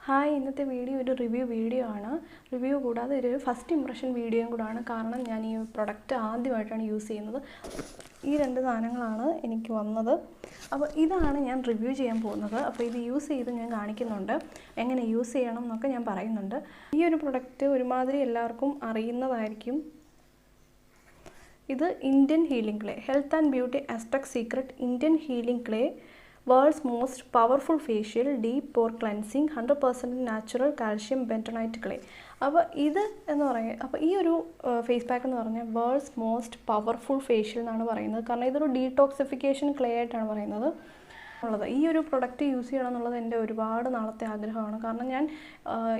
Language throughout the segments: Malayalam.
ഹായ്, ഇന്നത്തെ വീഡിയോ ഒരു റിവ്യൂ വീഡിയോ ആണ്. റിവ്യൂ കൂടാതെ ഒരു ഫസ്റ്റ് ഇംപ്രഷൻ വീഡിയോയും കൂടാണ്. കാരണം ഞാൻ ഈ പ്രൊഡക്റ്റ് ആദ്യമായിട്ടാണ് യൂസ് ചെയ്യുന്നത്. ഈ രണ്ട് സാധനങ്ങളാണ് എനിക്ക് വന്നത്. അപ്പോൾ ഇതാണ് ഞാൻ റിവ്യൂ ചെയ്യാൻ പോകുന്നത്. അപ്പോൾ ഇത് യൂസ് ചെയ്ത് ഞാൻ കാണിക്കുന്നുണ്ട്, എങ്ങനെ യൂസ് ചെയ്യണം എന്നൊക്കെ ഞാൻ പറയുന്നുണ്ട്. ഈ ഒരു പ്രൊഡക്റ്റ് ഒരുമാതിരി എല്ലാവർക്കും അറിയുന്നതായിരിക്കും. ഇത് Indian healing clay, health and beauty aspect secret Indian healing clay, world's most powerful facial deep pore cleansing 100% natural calcium bentonite clay. അപ്പോൾ ഇത് എന്ന് പറയുന്നത്, അപ്പോൾ ഈ ഒരു ഫേസ് പാക്ക് എന്ന് പറഞ്ഞാൽ വേൾഡ്സ് മോസ്റ്റ് പവർഫുൾ ഫേഷ്യൽ എന്നാണ് പറയുന്നത്. കാരണം ഇതൊരു ഡീടോക്സിഫിക്കേഷൻ ക്ലേ ആയിട്ടാണ് പറയുന്നത് ഉള്ളത്. ഈ ഒരു പ്രൊഡക്റ്റ് യൂസ് ചെയ്യണം എന്നുള്ളത് എൻ്റെ ഒരുപാട് നാളത്തെ ആഗ്രഹമാണ്. കാരണം ഞാൻ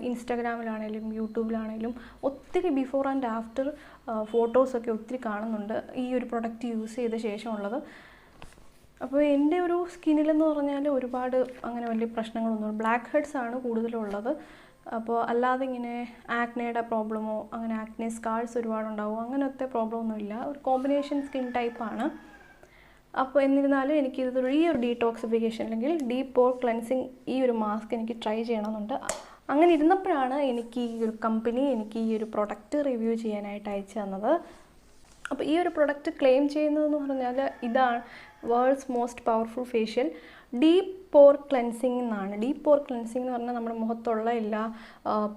ഇൻസ്റ്റാഗ്രാമിലാണെങ്കിലും യൂട്യൂബിലാണെങ്കിലും ഒത്തിരി ബിഫോർ ആൻഡ് ആഫ്റ്റർ ഫോട്ടോസൊക്കെ ഒത്തിരി കാണുന്നുണ്ട് ഈ ഒരു പ്രൊഡക്റ്റ് യൂസ് ചെയ്ത ശേഷമുള്ളത്. അപ്പോൾ എൻ്റെ ഒരു സ്കിന്നിലെന്ന് പറഞ്ഞാൽ ഒരുപാട് അങ്ങനെ വലിയ പ്രശ്നങ്ങളൊന്നും, ബ്ലാക്ക് ഹെഡ്സ് ആണ് കൂടുതലുള്ളത്. അപ്പോൾ അല്ലാതെ ഇങ്ങനെ ആക്നയുടെ പ്രോബ്ലമോ അങ്ങനെ ആക്നെ സ്കാർസ് ഒരുപാടുണ്ടാവും, അങ്ങനത്തെ പ്രോബ്ലമൊന്നുമില്ല. ഒരു കോമ്പിനേഷൻ സ്കിൻ ടൈപ്പാണ്. അപ്പോൾ എന്നിരുന്നാലും എനിക്കിത് ഈ ഒരു ഡീടോക്സിഫിക്കേഷൻ അല്ലെങ്കിൽ ഡീപ്പ് പോർ ക്ലെൻസിങ് ഈ ഒരു മാസ്ക് എനിക്ക് ട്രൈ ചെയ്യണമെന്നുണ്ട്. അങ്ങനെ ഇരുന്നപ്പോഴാണ് എനിക്ക് ഈ ഒരു കമ്പനി എനിക്ക് ഈ ഒരു പ്രൊഡക്റ്റ് റിവ്യൂ ചെയ്യാനായിട്ട് അയച്ചു തന്നത്. അപ്പോൾ ഈ ഒരു പ്രൊഡക്റ്റ് ക്ലെയിം ചെയ്യുന്നതെന്ന് പറഞ്ഞാൽ ഇതാണ് world's most powerful facial deep pore cleansing എന്നാണ്. ഡീപ്പ് പോർ ക്ലെൻസിങ് എന്ന് പറഞ്ഞാൽ നമ്മുടെ മുഖത്തുള്ള എല്ലാ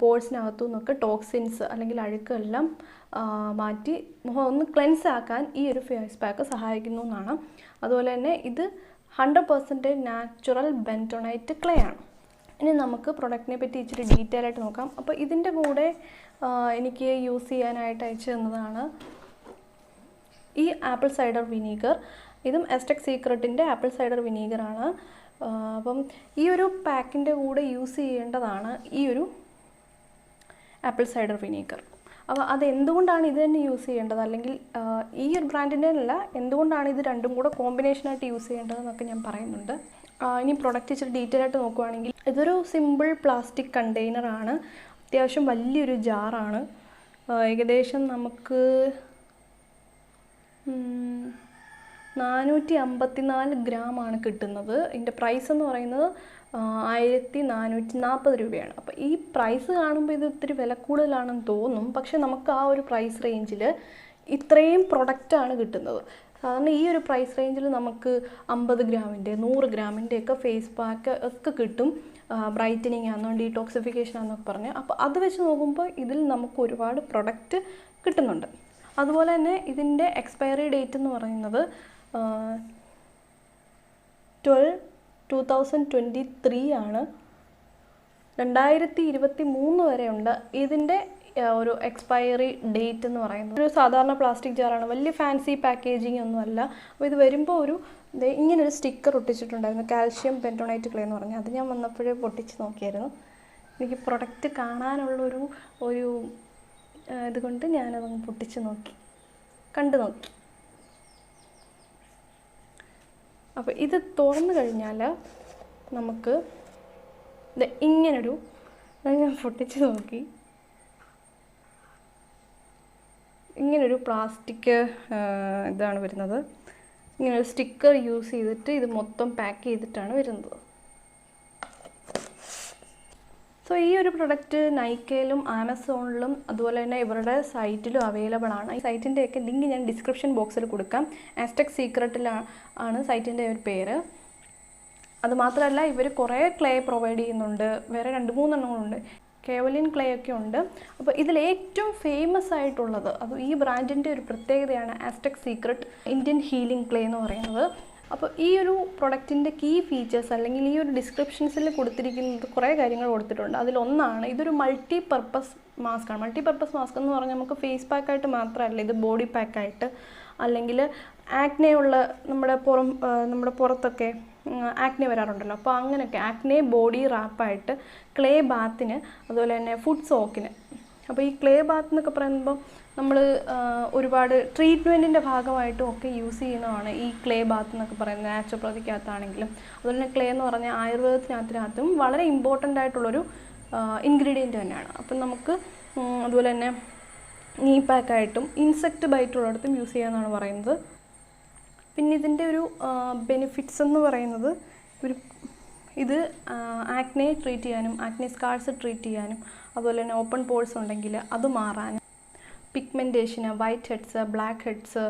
പോഴ്സിനകത്തു നിന്നൊക്കെ ടോക്സിൻസ് അല്ലെങ്കിൽ അഴുക്കെല്ലാം മാറ്റി മുഖം ഒന്ന് ക്ലെൻസ് ആക്കാൻ ഈ ഒരു ഫേസ് പാക്ക് സഹായിക്കുന്നു എന്നാണ്. അതുപോലെ തന്നെ ഇത് 100% നാച്ചുറൽ ബെൻറ്റോണൈറ്റ് ക്ലേ ആണ്. ഇനി നമുക്ക് പ്രൊഡക്റ്റിനെ പറ്റി ഇച്ചിരി ഡീറ്റെയിൽ ആയിട്ട് നോക്കാം. അപ്പോൾ ഇതിൻ്റെ കൂടെ എനിക്ക് യൂസ് ചെയ്യാനായിട്ട് അയച്ചു തന്നതാണ് ഈ ആപ്പിൾ സൈഡർ വിനീഗർ. ഇതും എസ്റ്റെക് സീക്രട്ടിൻ്റെ ആപ്പിൾ സൈഡർ വിനീഗറാണ്. അപ്പം ഈ ഒരു പാക്കിൻ്റെ കൂടെ യൂസ് ചെയ്യേണ്ടതാണ് ഈ ഒരു ആപ്പിൾ സൈഡർ വിനീഗർ. അപ്പോൾ അതെന്തുകൊണ്ടാണ് ഇത് തന്നെ യൂസ് ചെയ്യേണ്ടത്, അല്ലെങ്കിൽ ഈ ഒരു ബ്രാൻഡിൻ്റെ അല്ല, എന്തുകൊണ്ടാണ് ഇത് രണ്ടും കൂടെ കോമ്പിനേഷനായിട്ട് യൂസ് ചെയ്യേണ്ടതെന്നൊക്കെ ഞാൻ പറയുന്നുണ്ട്. ഇനി പ്രൊഡക്റ്റ് ഇച്ചിരി ഡീറ്റെയിൽ ആയിട്ട് നോക്കുവാണെങ്കിൽ ഇതൊരു സിമ്പിൾ പ്ലാസ്റ്റിക് കണ്ടെയ്നറാണ്. അത്യാവശ്യം വലിയൊരു ജാറാണ്. ഏകദേശം നമുക്ക് 454 ഗ്രാമാണ് കിട്ടുന്നത്. ഇതിൻ്റെ പ്രൈസ് എന്ന് പറയുന്നത് 1440 രൂപയാണ്. അപ്പോൾ ഈ പ്രൈസ് കാണുമ്പോൾ ഇത് ഇത്തിരി വില കൂടുതലാണെന്ന് തോന്നും. പക്ഷെ നമുക്ക് ആ ഒരു പ്രൈസ് റേഞ്ചിൽ ഇത്രയും പ്രൊഡക്റ്റാണ് കിട്ടുന്നത്. സാധാരണ ഈ ഒരു പ്രൈസ് റേഞ്ചിൽ നമുക്ക് 50 ഗ്രാമിൻ്റെ 100 ഗ്രാമിൻ്റെ ഒക്കെ ഫേസ് പാക്ക് ഒക്കെ കിട്ടും. ബ്രൈറ്റനിങ് ആണെന്നോ ഡീടോക്സിഫിക്കേഷൻ ആണെന്നൊക്കെ പറഞ്ഞ്. അപ്പോൾ അത് വെച്ച് നോക്കുമ്പോൾ ഇതിൽ നമുക്ക് ഒരുപാട് പ്രൊഡക്റ്റ് കിട്ടുന്നുണ്ട്. അതുപോലെ തന്നെ ഇതിൻ്റെ എക്സ്പയറി ഡേറ്റ് എന്ന് പറയുന്നത് 12/2023 ആണ്. 2023 വരെ ഉണ്ട് ഇതിൻ്റെ ഒരു എക്സ്പയറി ഡേറ്റ് എന്ന് പറയുന്നത്. ഒരു സാധാരണ പ്ലാസ്റ്റിക് ജാറാണ്, വലിയ ഫാൻസി പാക്കേജിങ് ഒന്നുമല്ല. അപ്പോൾ ഇത് വരുമ്പോൾ ഒരു ഇങ്ങനൊരു സ്റ്റിക്കർ ഒട്ടിച്ചിട്ടുണ്ടായിരുന്നു, കാൽഷ്യം ബെൻറ്റോണൈറ്റ് ക്ലേ എന്ന് പറഞ്ഞാൽ. അത് ഞാൻ വന്നപ്പോഴേ പൊട്ടിച്ച് നോക്കിയായിരുന്നു. എനിക്ക് പ്രൊഡക്റ്റ് കാണാനുള്ളൊരു ഇതുകൊണ്ട് ഞാനതങ്ങ് പൊട്ടിച്ച് നോക്കി, കണ്ടു നോക്കി. അപ്പോൾ ഇത് തുറന്നു കഴിഞ്ഞാൽ നമുക്ക് ഇങ്ങനൊരു, ഞാൻ പൊട്ടിച്ച് നോക്കി, ഇങ്ങനൊരു പ്ലാസ്റ്റിക് ഇതാണ് വരുന്നത്. ഇങ്ങനൊരു സ്റ്റിക്കർ യൂസ് ചെയ്തിട്ട് ഇത് മൊത്തം പാക്ക് ചെയ്തിട്ടാണ് വരുന്നത്. സോ ഈ ഒരു പ്രൊഡക്റ്റ് നൈക്കയിലും ആമസോണിലും അതുപോലെ തന്നെ ഇവരുടെ സൈറ്റിലും അവൈലബിൾ ആണ്. ഈ സൈറ്റിൻ്റെയൊക്കെ ലിങ്ക് ഞാൻ ഡിസ്ക്രിപ്ഷൻ ബോക്സിൽ കൊടുക്കാം. ആസ്ടെക് സീക്രട്ടിലാണ് സൈറ്റിൻ്റെ ഒരു പേര്. അതുമാത്രമല്ല ഇവർ കുറേ ക്ലേ പ്രൊവൈഡ് ചെയ്യുന്നുണ്ട്. വേറെ 2-3 എണ്ണങ്ങളുണ്ട്, കേവലിൻ ക്ലേ ഒക്കെ ഉണ്ട്. അപ്പോൾ ഇതിൽ ഏറ്റവും ഫേമസ് ആയിട്ടുള്ളത്, അത് ഈ ബ്രാൻഡിൻ്റെ ഒരു പ്രത്യേകതയാണ് Aztec secret Indian healing clay എന്ന് പറയുന്നത്. അപ്പോൾ ഈ ഒരു പ്രൊഡക്റ്റിൻ്റെ കീ ഫീച്ചേഴ്സ് അല്ലെങ്കിൽ ഈ ഒരു ഡിസ്ക്രിപ്ഷൻസിൽ കൊടുത്തിരിക്കുന്നത് കുറേ കാര്യങ്ങൾ കൊടുത്തിട്ടുണ്ട്. അതിലൊന്നാണ് ഇതൊരു മൾട്ടി പർപ്പസ് മാസ്കാണ്. മൾട്ടി പർപ്പസ് മാസ്ക് എന്ന് പറഞ്ഞാൽ നമുക്ക് ഫേസ് പാക്കായിട്ട് മാത്രമല്ല, ഇത് ബോഡി പാക്കായിട്ട്, അല്ലെങ്കിൽ ആക്നെ ഉള്ള നമ്മുടെ പുറത്തൊക്കെ ആക്നെ വരാറുണ്ടല്ലോ. അപ്പോൾ അങ്ങനെയൊക്കെ ആക്നെ ബോഡി റാപ്പായിട്ട്, ക്ലേ ബാത്തിന്, അതുപോലെ തന്നെ ഫുഡ് സോക്കിന്. അപ്പോൾ ഈ ക്ലേ ബാത്ത് എന്നൊക്കെ പറയുമ്പോൾ നമ്മൾ ഒരുപാട് ട്രീറ്റ്മെൻറ്റിൻ്റെ ഭാഗമായിട്ടും ഒക്കെ യൂസ് ചെയ്യുന്നതാണ് ഈ ക്ലേ ബാത്ത് എന്നൊക്കെ പറയുന്നത്. നാച്ചുറോപ്പതിക്കകത്താണെങ്കിലും അതുപോലെ തന്നെ ക്ലേ എന്ന് പറഞ്ഞാൽ ആയുർവേദത്തിനകത്തും വളരെ ഇമ്പോർട്ടൻ്റ് ആയിട്ടുള്ളൊരു ഇൻഗ്രീഡിയൻറ്റ് തന്നെയാണ്. അപ്പം നമുക്ക് അതുപോലെ തന്നെ നീ പാക്കായിട്ടും ഇൻസെക്റ്റ് ബൈറ്റുള്ളിടത്തും യൂസ് ചെയ്യാമെന്നാണ് പറയുന്നത്. പിന്നെ ഇതിൻ്റെ ഒരു ബെനിഫിറ്റ്സ് എന്ന് പറയുന്നത് ഒരു ഇത് ആക്നെ ട്രീറ്റ് ചെയ്യാനും ആക്നെ സ്കാർസ് ട്രീറ്റ് ചെയ്യാനും അതുപോലെ തന്നെ ഓപ്പൺ പോഴ്സ് ഉണ്ടെങ്കിൽ അത് മാറാനും പിഗ്മെൻറ്റേഷന്, വൈറ്റ് ഹെഡ്സ്, ബ്ലാക്ക് ഹെഡ്സ്,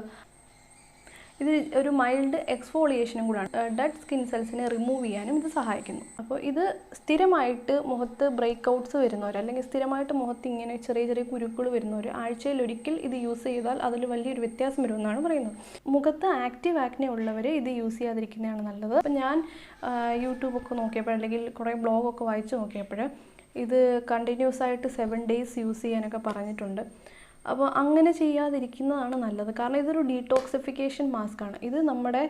ഇത് ഒരു മൈൽഡ് എക്സ്ഫോളിയേഷനും കൂടാണ്. ഡെഡ് സ്കിൻ സെൽസിനെ റിമൂവ് ചെയ്യാനും ഇത് സഹായിക്കുന്നു. അപ്പോൾ ഇത് സ്ഥിരമായിട്ട് മുഖത്ത് ബ്രേക്ക് ഔട്ട്സ് വരുന്നവർ അല്ലെങ്കിൽ സ്ഥിരമായിട്ട് മുഖത്ത് ഇങ്ങനെ ചെറിയ ചെറിയ കുരുക്കൾ വരുന്നവർ ആഴ്ചയിൽ ഒരിക്കൽ ഇത് യൂസ് ചെയ്താൽ അതിൽ വലിയൊരു വ്യത്യാസം വരുമെന്നാണ് പറയുന്നത്. മുഖത്ത് ആക്റ്റീവ് ആക്നെ ഉള്ളവർ ഇത് യൂസ് ചെയ്യാതിരിക്കുന്നതാണ് നല്ലത്. അപ്പോൾ ഞാൻ യൂട്യൂബൊക്കെ നോക്കിയപ്പോൾ അല്ലെങ്കിൽ കുറേ ബ്ലോഗൊക്കെ വായിച്ച് നോക്കിയപ്പോൾ ഇത് കണ്ടിന്യൂസ് ആയിട്ട് 7 days യൂസ് ചെയ്യാനൊക്കെ പറഞ്ഞിട്ടുണ്ട്. അപ്പോൾ അങ്ങനെ ചെയ്യാതിരിക്കുന്നതാണ് നല്ലത്. കാരണം ഇതൊരു ഡീടോക്സിഫിക്കേഷൻ മാസ്കാണ്. ഇത് നമ്മുടെ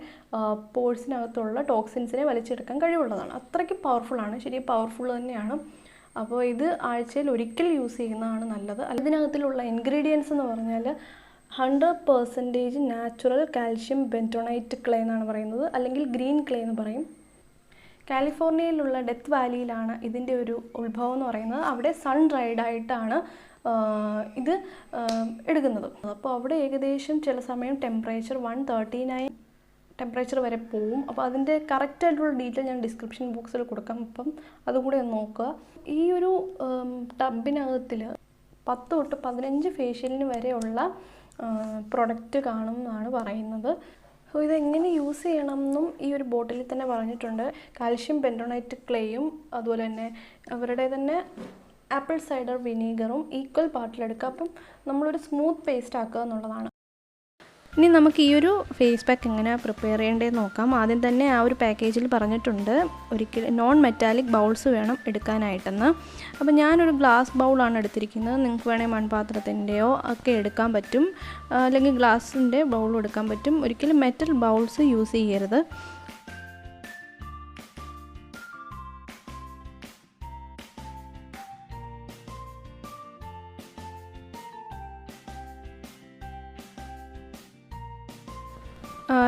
പോഴ്സിനകത്തുള്ള ടോക്സിൻസിനെ വലിച്ചെടുക്കാൻ കഴിവുള്ളതാണ്. അത്രയ്ക്ക് പവർഫുള്ളാണ്, ശരിക്കും പവർഫുൾ തന്നെയാണ്. അപ്പോൾ ഇത് ആഴ്ചയിൽ ഒരിക്കൽ യൂസ് ചെയ്യുന്നതാണ് നല്ലത്. ഇതിനകത്തിലുള്ള ഇൻഗ്രീഡിയൻസ് എന്ന് പറഞ്ഞാൽ 100% നാച്ചുറൽ കാൽഷ്യം ബെൻറ്റോണൈറ്റ് ക്ലേ എന്നാണ് പറയുന്നത്, അല്ലെങ്കിൽ ഗ്രീൻ ക്ലേ എന്ന് പറയും. കാലിഫോർണിയയിലുള്ള ഡെത്ത് വാലിയിലാണ് ഇതിൻ്റെ ഒരു ഉത്ഭവം എന്ന് പറയുന്നത്. അവിടെ സൺ ഡ്രൈഡ് ആയിട്ടാണ് ഇത് എടുക്കുന്നത്. അപ്പോൾ അവിടെ ഏകദേശം ചില സമയം ടെമ്പറേച്ചർ 139 ടെമ്പറേച്ചർ വരെ പോവും. അപ്പോൾ അതിൻ്റെ കറക്റ്റായിട്ടുള്ള ഡീറ്റെയിൽ ഞാൻ ഡിസ്ക്രിപ്ഷൻ ബോക്സിൽ കൊടുക്കാം. അപ്പം അതുകൂടെ ഒന്ന് നോക്കുക. ഈ ഒരു ടബിനകത്തിൽ 10 തൊട്ട് 15 ഫേഷ്യലിന് വരെയുള്ള പ്രൊഡക്റ്റ് കാണും എന്നാണ് പറയുന്നത്. അപ്പോൾ ഇതെങ്ങനെ യൂസ് ചെയ്യണമെന്നും ഈ ഒരു ബോട്ടിലിൽ തന്നെ പറഞ്ഞിട്ടുണ്ട്. കാൽഷ്യം ബെൻറ്റോണൈറ്റ് ക്ലേയും അതുപോലെ തന്നെ അവരുടെ തന്നെ ആപ്പിൾ സൈഡർ വിനീഗറും ഈക്വൽ പാർട്ടിലെടുക്കുക. അപ്പം നമ്മളൊരു സ്മൂത്ത് പേസ്റ്റ് ആക്കുക എന്നുള്ളതാണ്. ഇനി നമുക്ക് ഈ ഒരു ഫേസ് പാക്ക് എങ്ങനെയാണ് പ്രിപ്പയർ ചെയ്യേണ്ടതെന്ന് നോക്കാം. ആദ്യം തന്നെ ആ ഒരു പാക്കേജിൽ പറഞ്ഞിട്ടുണ്ട് ഒരിക്കലും നോൺ മെറ്റാലിക് ബൗൾസ് വേണം എടുക്കാനായിട്ടെന്ന്. അപ്പോൾ ഞാനൊരു ഗ്ലാസ് ബൗളാണ് എടുത്തിരിക്കുന്നത്. നിങ്ങൾക്ക് വേണമെങ്കിൽ മൺപാത്രത്തിൻ്റെയോ ഒക്കെ എടുക്കാൻ പറ്റും, അല്ലെങ്കിൽ ഗ്ലാസിൻ്റെ ബൗളും എടുക്കാൻ പറ്റും. ഒരിക്കലും മെറ്റൽ ബൗൾസ് യൂസ് ചെയ്യരുത്.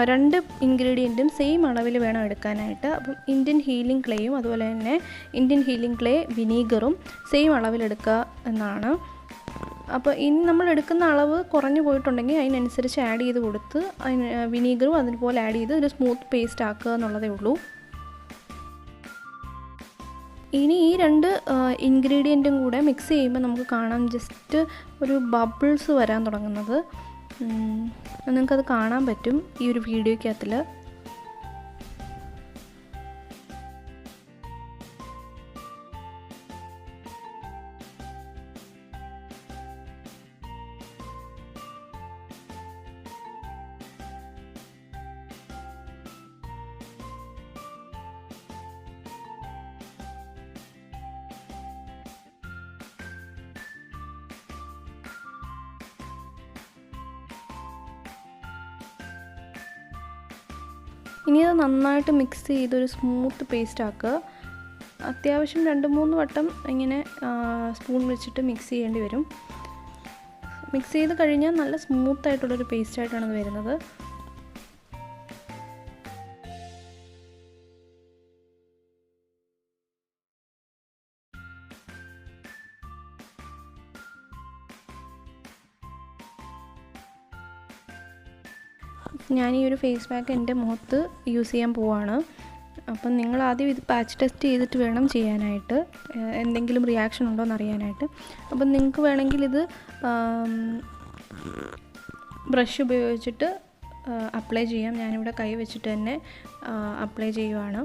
രണ്ട് ഇൻഗ്രീഡിയൻറ്റും സെയിം അളവിൽ വേണം എടുക്കാനായിട്ട്. അപ്പം ഇന്ത്യൻ ഹീലിംഗ് ക്ലേയും അതുപോലെ തന്നെ ഇന്ത്യൻ ഹീലിംഗ് ക്ലേ വിനീഗറും സെയിം അളവിലെടുക്കുക എന്നാണ്. അപ്പോൾ ഇനി നമ്മൾ എടുക്കുന്ന അളവ് കുറഞ്ഞു പോയിട്ടുണ്ടെങ്കിൽ അതിനനുസരിച്ച് ആഡ് ചെയ്ത് കൊടുത്ത് വിനീഗറും അതുപോലെ ആഡ് ചെയ്ത് ഒരു സ്മൂത്ത് പേസ്റ്റ് ആക്കുക എന്നുള്ളതേ ഉള്ളൂ. ഇനി ഈ രണ്ട് ഇൻഗ്രീഡിയൻറ്റും കൂടെ മിക്സ് ചെയ്യുമ്പോൾ നമുക്ക് കാണാം ജസ്റ്റ് ഒരു ബബിൾസ് വരാൻ തുടങ്ങുന്നത്. നിങ്ങൾക്കത് കാണാൻ പറ്റും ഈ ഒരു വീഡിയോയ്ക്കകത്തിൽ. ഇനി അത് നന്നായിട്ട് മിക്സ് ചെയ്തൊരു സ്മൂത്ത് പേസ്റ്റ് ആക്കുക. അത്യാവശ്യം 2-3 വട്ടം ഇങ്ങനെ സ്പൂൺ വെച്ചിട്ട് മിക്സ് ചെയ്യേണ്ടി വരും. മിക്സ് ചെയ്ത് കഴിഞ്ഞാൽ നല്ല സ്മൂത്തായിട്ടുള്ളൊരു പേസ്റ്റായിട്ടാണ് അത് വരുന്നത്. ഞാൻ ഈ ഒരു ഫേസ് പാക്ക് എൻ്റെ മുഖത്ത് യൂസ് ചെയ്യാൻ പോവാണ്. അപ്പം നിങ്ങൾ ആദ്യം ഇത് പാച്ച് ടെസ്റ്റ് ചെയ്തിട്ട് വേണം ചെയ്യാനായിട്ട്, എന്തെങ്കിലും റിയാക്ഷൻ ഉണ്ടോ എന്ന് അറിയാനായിട്ട്. അപ്പം നിങ്ങൾക്ക് വേണമെങ്കിൽ ഇത് ബ്രഷ് ഉപയോഗിച്ചിട്ട് അപ്ലൈ ചെയ്യാം. ഞാനിവിടെ കൈ വെച്ചിട്ട് തന്നെ അപ്ലൈ ചെയ്യുവാണ്.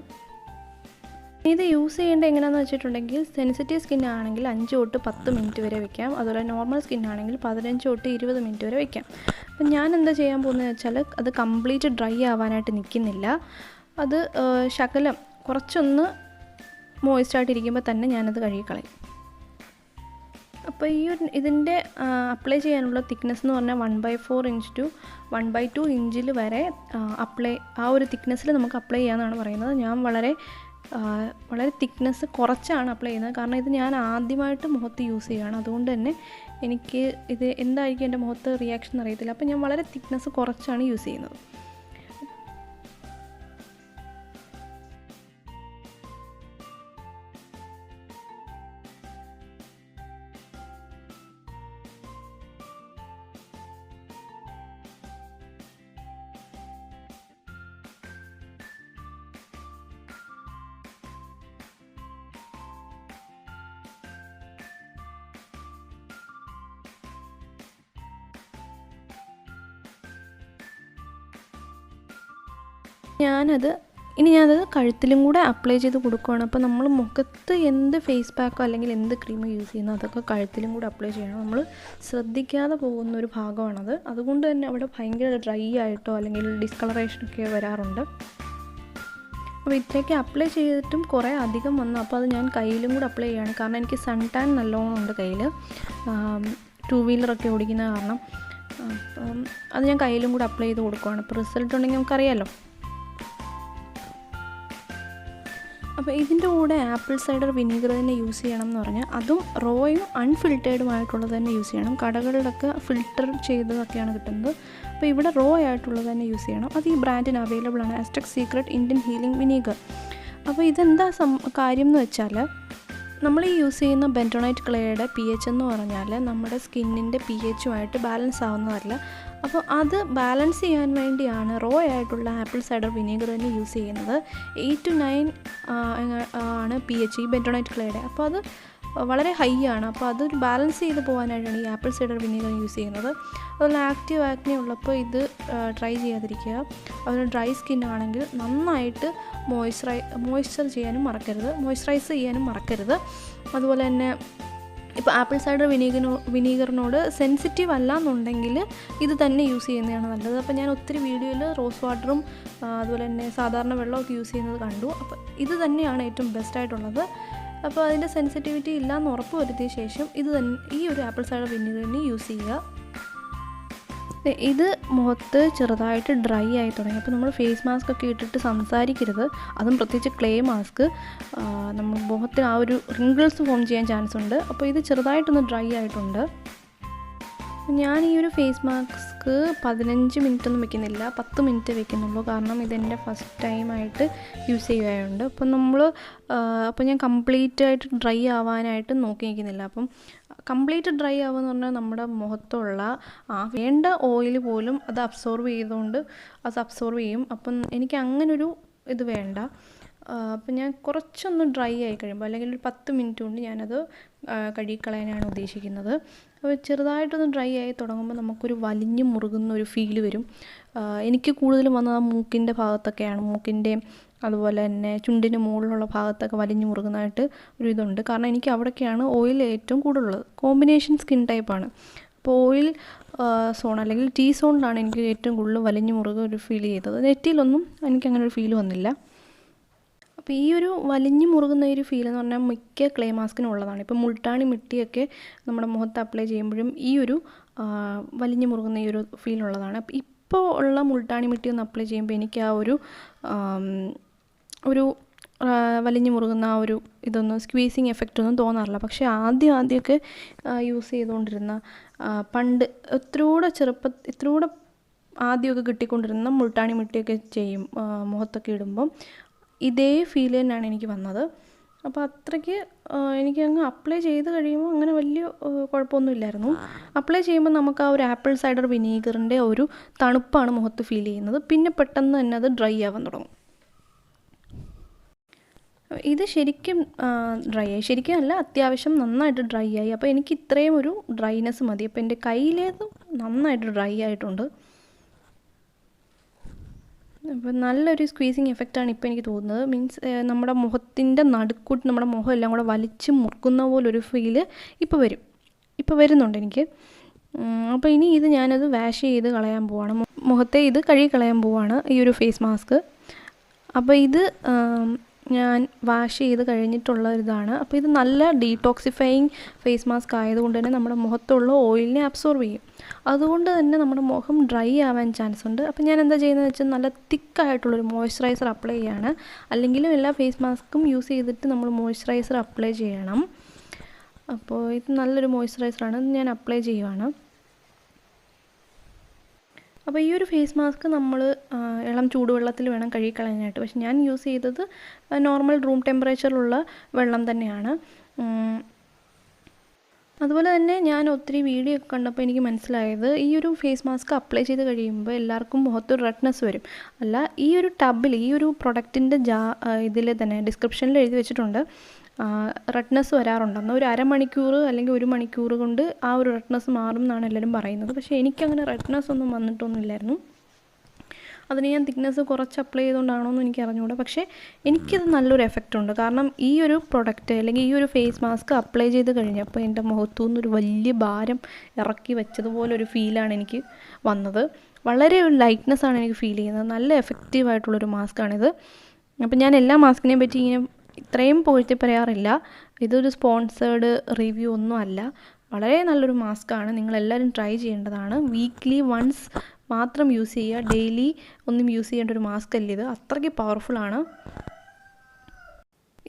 ഇത് യൂസ് ചെയ്യേണ്ടത് എങ്ങനെയാണെന്ന് വെച്ചിട്ടുണ്ടെങ്കിൽ സെൻസിറ്റീവ് സ്കിൻ ആണെങ്കിൽ 5 തൊട്ട് 10 മിനിറ്റ് വരെ വയ്ക്കാം. അതുപോലെ നോർമൽ സ്കിൻ ആണെങ്കിൽ 15 തൊട്ട് 20 മിനിറ്റ് വരെ വയ്ക്കാം. അപ്പം ഞാൻ എന്താ ചെയ്യാൻ പോകുന്നത് വെച്ചാൽ അത് കംപ്ലീറ്റ് ഡ്രൈ ആവാനായിട്ട് നിൽക്കുന്നില്ല. അത് ശകലം കുറച്ചൊന്ന് മോയ്സ്റ്റായിട്ടിരിക്കുമ്പോൾ തന്നെ ഞാനത് കഴുകിക്കളയും. അപ്പോൾ ഈ ഒരു ഇതിൻ്റെ അപ്ലൈ ചെയ്യാനുള്ള തിക്നെസ് എന്ന് പറഞ്ഞാൽ 1/4 ഇഞ്ച് ടു 1/2 ഇഞ്ചിൽ വരെ ആ ഒരു തിക്നെസ്സിൽ നമുക്ക് അപ്ലൈ ചെയ്യാമെന്നാണ് പറയുന്നത്. ഞാൻ വളരെ തിക്നെസ് കുറച്ചാണ് അപ്ലൈ ചെയ്യുന്നത്. കാരണം ഇത് ഞാൻ ആദ്യമായിട്ട് മുഖത്ത് യൂസ് ചെയ്യുകയാണ്. അതുകൊണ്ട് തന്നെ എനിക്ക് ഇത് എന്തായിരിക്കും എൻ്റെ മുഖത്ത് റിയാക്ഷൻ അറിയത്തില്ല. അപ്പോൾ ഞാൻ വളരെ തിക്നെസ് കുറച്ചാണ് യൂസ് ചെയ്യുന്നത്. ഞാനത് കഴുത്തിലും കൂടെ അപ്ലൈ ചെയ്ത് കൊടുക്കുകയാണ്. അപ്പോൾ നമ്മൾ മുഖത്ത് എന്ത് ഫേസ് പാക്കോ അല്ലെങ്കിൽ എന്ത് ക്രീമോ യൂസ് ചെയ്യുന്നോ അതൊക്കെ കഴുത്തിലും കൂടെ അപ്ലൈ ചെയ്യണം. നമ്മൾ ശ്രദ്ധിക്കാതെ പോകുന്നൊരു ഭാഗമാണത്. അതുകൊണ്ട് തന്നെ അവിടെ ഭയങ്കര ഡ്രൈ ആയിട്ടോ അല്ലെങ്കിൽ ഡിസ്കളറേഷനൊക്കെ വരാറുണ്ട്. അപ്പോൾ ഇത്രയൊക്കെ അപ്ലൈ ചെയ്തിട്ടും കുറേ അധികം വന്നു. അപ്പോൾ അത് ഞാൻ കയ്യിലും കൂടെ അപ്ലൈ ചെയ്യുകയാണ്. കാരണം എനിക്ക് സൺ ടാൻ നല്ലോണം ഉണ്ട് കയ്യിൽ, 2 വീലറൊക്കെ ഓടിക്കുന്ന കാരണം. അപ്പം അത് ഞാൻ കയ്യിലും കൂടെ അപ്ലൈ ചെയ്ത് കൊടുക്കുകയാണ്. അപ്പോൾ റിസൾട്ട് ഉണ്ടെങ്കിൽ നമുക്കറിയാമല്ലോ. അപ്പോൾ ഇതിൻ്റെ കൂടെ ആപ്പിൾ സൈഡർ വിനീഗർ തന്നെ യൂസ് ചെയ്യണം എന്ന് പറഞ്ഞാൽ അതും റോയും അൺഫിൽറ്റേർഡുമായിട്ടുള്ളത് തന്നെ യൂസ് ചെയ്യണം. കടകളിലൊക്കെ ഫിൽറ്റർ ചെയ്തതൊക്കെയാണ് കിട്ടുന്നത്. അപ്പോൾ ഇവിടെ റോ ആയിട്ടുള്ളത് തന്നെ യൂസ് ചെയ്യണം. അത് ഈ ബ്രാൻഡിന് അവൈലബിൾ ആണ്, Aztec secret Indian healing vinegar. അപ്പോൾ ഇതെന്താ കാര്യം എന്ന് വെച്ചാൽ, നമ്മൾ ഈ യൂസ് ചെയ്യുന്ന ബെൻറ്റോണൈറ്റ് ക്ലേയുടെ pH എന്ന് പറഞ്ഞാൽ നമ്മുടെ സ്കിന്നിൻ്റെ pHുമായിട്ട് ബാലൻസ് ആവുന്നതല്ല. അപ്പോൾ അത് ബാലൻസ് ചെയ്യാൻ വേണ്ടിയാണ് റോ ആയിട്ടുള്ള ആപ്പിൾ സൈഡർ വിനീഗർ തന്നെ യൂസ് ചെയ്യുന്നത്. 8 to 9 ആണ് pH ഈ ബെൻറ്റോണൈറ്റ് ക്ലേയുടെ. അപ്പോൾ അത് വളരെ ഹൈ ആണ്. അപ്പോൾ അതൊരു ബാലൻസ് ചെയ്ത് പോകാനായിട്ടാണ് ഈ ആപ്പിൾ സൈഡർ വിനീഗർ യൂസ് ചെയ്യുന്നത്. അതുപോലെ ആക്റ്റീവ് ആക്നെ ഉള്ളപ്പോൾ ഇത് ട്രൈ ചെയ്യാതിരിക്കുക. അതുപോലെ ഡ്രൈ സ്കിൻ ആണെങ്കിൽ നന്നായിട്ട് മോയ്സ്ചറൈസ് ചെയ്യാനും മറക്കരുത്. അതുപോലെ തന്നെ ഇപ്പോൾ ആപ്പിൾ സൈഡർ വിനീഗറിനോട് സെൻസിറ്റീവ് അല്ല എന്നുണ്ടെങ്കിൽ ഇത് തന്നെ യൂസ് ചെയ്യുന്നതാണ് നല്ലത്. അപ്പോൾ ഞാൻ ഒത്തിരി വീഡിയോയിൽ റോസ് വാട്ടറും അതുപോലെ തന്നെ സാധാരണ വെള്ളമൊക്കെ യൂസ് ചെയ്യുന്നത് കണ്ടു. അപ്പോൾ ഇത് തന്നെയാണ് ഏറ്റവും ബെസ്റ്റായിട്ടുള്ളത്. അപ്പോൾ അതിൻ്റെ സെൻസിറ്റിവിറ്റി ഇല്ലയെന്ന് ഉറപ്പ് വരുത്തിയ ശേഷം ഈ ഒരു ആപ്പിൾ സൈഡർ വിനീഗറിന് യൂസ് ചെയ്യുക. ഇത് മുഖത്ത് ചെറുതായിട്ട് ഡ്രൈ ആയി തുടങ്ങി. അപ്പോൾ നമ്മൾ ഫേസ് മാസ്ക് ഒക്കെ ഇട്ടിട്ട് സംസാരിക്കരുത്. അതും പ്രത്യേകിച്ച് ക്ലേ മാസ്ക് നമ്മൾ മുഖത്തിന് ആ ഒരു റിങ്കിൾസ് ഫോം ചെയ്യാൻ ചാൻസ് ഉണ്ട്. അപ്പോൾ ഇത് ചെറുതായിട്ടൊന്ന് ഡ്രൈ ആയിട്ടുണ്ട്. ഞാൻ ഈ ഒരു ഫേസ് മാസ്ക് 15 മിനിറ്റ് ഒന്നും വെക്കുന്നില്ല, 10 മിനിറ്റ് വെക്കുന്നുള്ളൂ. കാരണം ഇതെൻ്റെ ഫസ്റ്റ് ടൈമായിട്ട് യൂസ് ചെയ്യുകയുണ്ട്. അപ്പോൾ ഞാൻ കംപ്ലീറ്റ് ആയിട്ട് ഡ്രൈ ആവാനായിട്ട് നോക്കി നിൽക്കുന്നില്ല. അപ്പം കംപ്ലീറ്റ് ഡ്രൈ ആവുമെന്ന് പറഞ്ഞാൽ നമ്മുടെ മുഖത്തുള്ള വേണ്ട ഓയിൽ പോലും അത് അബ്സോർവ് ചെയ്യും. അപ്പം എനിക്ക് അങ്ങനൊരു ഇത് വേണ്ട. അപ്പം ഞാൻ കുറച്ചൊന്ന് ഡ്രൈ ആയി കഴിയുമ്പോൾ അല്ലെങ്കിൽ ഒരു 10 മിനിറ്റ് കൊണ്ട് ഞാനത് കഴുകിക്കളയാനാണ് ഉദ്ദേശിക്കുന്നത്. അപ്പോൾ ചെറുതായിട്ടൊന്ന് ഡ്രൈ ആയി തുടങ്ങുമ്പോൾ നമുക്കൊരു വലിഞ്ഞു മുറുകുന്ന ഒരു ഫീല് വരും. എനിക്ക് കൂടുതലും വന്നത് ആ മൂക്കിൻ്റെ ഭാഗത്തൊക്കെയാണ്. മൂക്കിൻ്റെയും അതുപോലെ തന്നെ ചുണ്ടിന് മുകളിലുള്ള ഭാഗത്തൊക്കെ വലിഞ്ഞു മുറുകുന്നതായിട്ട് ഒരു ഇതുണ്ട്. കാരണം എനിക്ക് അവിടെയൊക്കെയാണ് ഓയിൽ ഏറ്റവും കൂടുതലുള്ളത്. കോമ്പിനേഷൻ സ്കിൻ ടൈപ്പാണ്. അപ്പോൾ ഓയിൽ സോൺ അല്ലെങ്കിൽ T സോണിലാണ് എനിക്ക് ഏറ്റവും കൂടുതൽ വലിഞ്ഞു മുറുക ഒരു ഫീൽ ചെയ്തത്. നെറ്റിയിലൊന്നും എനിക്കങ്ങനെ ഒരു ഫീൽ വന്നില്ല. അപ്പോൾ ഈ ഒരു വലിഞ്ഞു മുറുകുന്ന ഒരു ഫീൽ എന്ന് പറഞ്ഞാൽ മിക്ക ക്ലേ മാസ്കിനും ഉള്ളതാണ്. ഇപ്പോൾ മുൾട്ടാണി മിട്ടിയൊക്കെ നമ്മുടെ മുഖത്ത് അപ്ലൈ ചെയ്യുമ്പോഴും ഈ ഒരു വലിഞ്ഞു മുറുകുന്ന ഈ ഒരു ഫീൽ ഉള്ളതാണ്. അപ്പോൾ ഇപ്പോൾ ഉള്ള മുൾട്ടാണി മിട്ടി ഒന്ന് അപ്ലൈ ചെയ്യുമ്പോൾ എനിക്ക് ആ ഒരു വലിഞ്ഞു മുറുകുന്ന ആ ഒരു ഇതൊന്നും സ്ക്വീസിങ് എഫക്റ്റ് ഒന്നും തോന്നാറില്ല. പക്ഷേ ആദ്യമൊക്കെ യൂസ് ചെയ്തുകൊണ്ടിരുന്ന പണ്ട് ഇത്രൂടെ ആദ്യമൊക്കെ കിട്ടിക്കൊണ്ടിരുന്ന മുൾട്ടാണി മിട്ടിയൊക്കെ ചെയ്യും മുഖത്തൊക്കെ ഇടുമ്പം ഇതേ ഫീൽ തന്നെയാണ് എനിക്ക് വന്നത്. അപ്പോൾ അത്രയ്ക്ക് എനിക്ക് അങ്ങ് അപ്ലൈ ചെയ്ത് കഴിയുമ്പോൾ അങ്ങനെ വലിയ കുഴപ്പമൊന്നുമില്ലായിരുന്നു. അപ്ലൈ ചെയ്യുമ്പോൾ നമുക്ക് ആ ഒരു ആപ്പിൾ സൈഡർ വിനീഗറിൻ്റെ ഒരു തണുപ്പാണ് മുഖത്ത് ഫീൽ ചെയ്യുന്നത്. പിന്നെ പെട്ടെന്ന് തന്നെ അത് ഡ്രൈ ആവാൻ തുടങ്ങും. ഇത് ശരിക്കും ഡ്രൈ ആയി, ശരിക്കും അല്ല, അത്യാവശ്യം നന്നായിട്ട് ഡ്രൈ ആയി. അപ്പോൾ എനിക്ക് ഇത്രയും ഒരു ഡ്രൈനെസ് മതി. അപ്പോൾ എൻ്റെ കയ്യിലേത് നന്നായിട്ട് ഡ്രൈ ആയിട്ടുണ്ട്. അപ്പോൾ നല്ലൊരു സ്ക്വീസിങ് എഫക്റ്റാണ് ഇപ്പോൾ എനിക്ക് തോന്നുന്നത്. മീൻസ് നമ്മുടെ മുഖത്തിൻ്റെ നടുക്കൂട്ട് നമ്മുടെ മുഖം എല്ലാം കൂടെ വലിച്ച് മുറുക്കുന്ന പോലൊരു ഫീല് ഇപ്പോൾ വരുന്നുണ്ട് എനിക്ക്. അപ്പോൾ ഇനി ഞാനത് വാഷ് ചെയ്ത് കളയാൻ പോവാണ്. മുഖത്തെ ഇത് കഴുകി കളയാൻ പോവാണ് ഈ ഒരു ഫേസ് മാസ്ക്. അപ്പോൾ ഇത് ഞാൻ വാഷ് ചെയ്ത് കഴിഞ്ഞിട്ടുള്ള ഇതാണ്. അപ്പോൾ ഇത് നല്ല ഡീടോക്സിഫയിങ് ഫേസ് മാസ്ക് ആയതുകൊണ്ട് തന്നെ നമ്മുടെ മുഖത്തുള്ള ഓയിലിനെ അബ്സോർവ് ചെയ്യും. അതുകൊണ്ട് തന്നെ നമ്മുടെ മുഖം ഡ്രൈ ആവാൻ ചാൻസ് ഉണ്ട്. അപ്പോൾ ഞാൻ എന്താ ചെയ്യുന്നതെന്ന് വെച്ചാൽ നല്ല തിക്കായിട്ടുള്ളൊരു മോയ്സ്ചറൈസർ അപ്ലൈ ചെയ്യാണ്. അല്ലെങ്കിലും എല്ലാ ഫേസ് മാസ്കും യൂസ് ചെയ്തിട്ട് നമ്മൾ മോയ്സ്ചറൈസർ അപ്ലൈ ചെയ്യണം. അപ്പോൾ ഇത് നല്ലൊരു മോയ്സ്ചറൈസറാണ്, ഞാൻ അപ്ലൈ ചെയ്യുവാണ്. അപ്പോൾ ഈ ഒരു ഫേസ് മാസ്ക് നമ്മൾ ഇളം ചൂടുവെള്ളത്തിൽ വേണം കഴുകിക്കളയാനായിട്ട്. പക്ഷെ ഞാൻ യൂസ് ചെയ്തത് നോർമൽ റൂം ടെമ്പറേച്ചറിലുള്ള വെള്ളം തന്നെയാണ്. അതുപോലെ തന്നെ ഞാൻ ഒത്തിരി വീഡിയോ ഒക്കെ കണ്ടപ്പോൾ എനിക്ക് മനസ്സിലായത് ഈ ഒരു ഫേസ് മാസ്ക് അപ്ലൈ ചെയ്ത് കഴിയുമ്പോൾ എല്ലാവർക്കും മുഖത്തൊരു റെഡ്നെസ് വരും. അല്ല, ഈ ഒരു ടബിൽ ഈ ഒരു പ്രൊഡക്റ്റിൻ്റെ ഇതിൽ തന്നെ ഡിസ്ക്രിപ്ഷനിൽ എഴുതി വെച്ചിട്ടുണ്ട് റെഡ്നെസ് വരാറുണ്ടെന്ന്. ഒരു അരമണിക്കൂർ അല്ലെങ്കിൽ 1 മണിക്കൂർ കൊണ്ട് ആ ഒരു റെഡ്നെസ് മാറും എന്നാണ് എല്ലാവരും പറയുന്നത്. പക്ഷേ എനിക്കങ്ങനെ റെഡ്നെസ് ഒന്നും വന്നിട്ടൊന്നുമില്ലായിരുന്നു. അതിന് ഞാൻ തിക്നെസ് കുറച്ച് അപ്ലൈ ചെയ്തുകൊണ്ടാണോ എന്ന് എനിക്ക് അറിഞ്ഞുകൂടാ. പക്ഷേ എനിക്കത് നല്ലൊരു എഫക്റ്റ് ഉണ്ട്. കാരണം ഈ ഒരു പ്രൊഡക്റ്റ് അല്ലെങ്കിൽ ഈ ഒരു ഫേസ് മാസ്ക് അപ്ലൈ ചെയ്ത് കഴിഞ്ഞപ്പോൾ എൻ്റെ മുഖത്തു നിന്നൊരു വലിയ ഭാരം ഇറക്കി വെച്ചതുപോലൊരു ഫീലാണ് എനിക്ക് വന്നത്. വളരെ ഒരു ലൈറ്റ്നെസ്സാണ് എനിക്ക് ഫീൽ ചെയ്യുന്നത്. നല്ല എഫക്റ്റീവായിട്ടുള്ളൊരു മാസ്കാണിത്. അപ്പം ഞാൻ എല്ലാ മാസ്കിനെയും പറ്റി ഇങ്ങനെ ഇത്രയും പുകഴ്ത്തി പറയാറില്ല. ഇതൊരു സ്പോൺസേർഡ് റിവ്യൂ ഒന്നും അല്ല. വളരെ നല്ലൊരു മാസ്കാണ്. നിങ്ങളെല്ലാവരും ട്രൈ ചെയ്യേണ്ടതാണ്. വീക്ക്ലി വൺസ് മാത്രം യൂസ് ചെയ്യുക. ഡെയിലി ഒന്നും യൂസ് ചെയ്യേണ്ട ഒരു മാസ്ക് അല്ല ഇത്. അത്രയ്ക്ക് പവർഫുള്ളാണ്.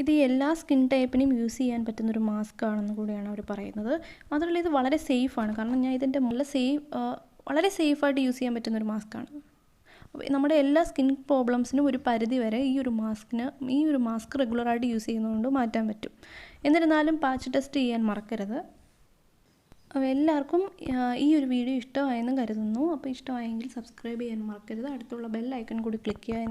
ഇത് എല്ലാ സ്കിൻ ടൈപ്പിനും യൂസ് ചെയ്യാൻ പറ്റുന്നൊരു മാസ്ക് ആണെന്ന് കൂടിയാണ് അവർ പറയുന്നത്. മാത്രമല്ല ഇത് വളരെ സേഫാണ്. കാരണം ഞാൻ ഇതിൻ്റെ വളരെ സേഫായിട്ട് യൂസ് ചെയ്യാൻ പറ്റുന്നൊരു മാസ്കാണ്. നമ്മുടെ എല്ലാ സ്കിൻ പ്രോബ്ലംസിനും ഒരു പരിധി വരെ ഈ ഒരു മാസ്ക് റെഗുലറായിട്ട് യൂസ് ചെയ്യുന്നതുകൊണ്ട് മാറ്റാൻ പറ്റും. എന്നിരുന്നാലും പാച്ച് ടെസ്റ്റ് ചെയ്യാൻ മറക്കരുത്. അപ്പോൾ എല്ലാവർക്കും ഈ ഒരു വീഡിയോ ഇഷ്ടമായെന്നും കരുതുന്നു. അപ്പോൾ ഇഷ്ടമായെങ്കിൽ സബ്സ്ക്രൈബ് ചെയ്യാൻ മറക്കരുത്. അടുത്തുള്ള ബെൽ ഐക്കൺ കൂടി ക്ലിക്ക് ചെയ്യാൻ